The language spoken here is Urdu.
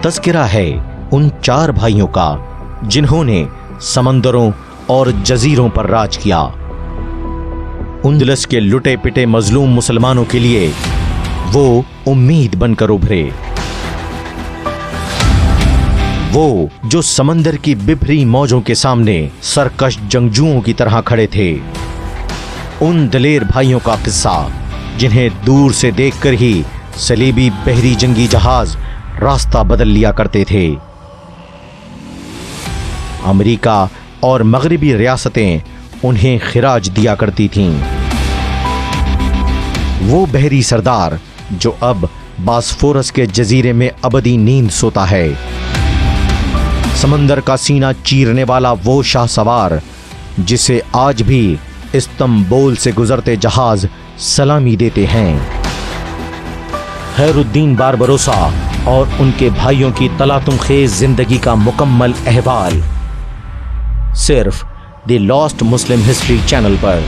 تذکرہ ہے ان 4 بھائیوں کا جنہوں نے سمندروں اور جزیروں پر راج کیا۔ اندلس کے لٹے پٹے مظلوم مسلمانوں کے لیے وہ امید بن کر ابھرے، وہ جو سمندر کی ببھری موجوں کے سامنے سرکش جنگجوؤں کی طرح کھڑے تھے۔ ان دلیر بھائیوں کا قصہ جنہیں دور سے دیکھ کر ہی صلیبی بحری جنگی جہاز راستہ بدل لیا کرتے تھے۔ امریکہ اور مغربی ریاستیں انہیں خراج دیا کرتی تھیں۔ وہ بحری سردار جو اب باسفورس کے جزیرے میں ابدی نیند سوتا ہے، سمندر کا سینہ چیرنے والا وہ شاہ سوار جسے آج بھی استنبول سے گزرتے جہاز سلامی دیتے ہیں۔ خیر الدین باربروسا اور ان کے بھائیوں کی تلاطم خیز زندگی کا مکمل احوال صرف the last Muslim history channel per.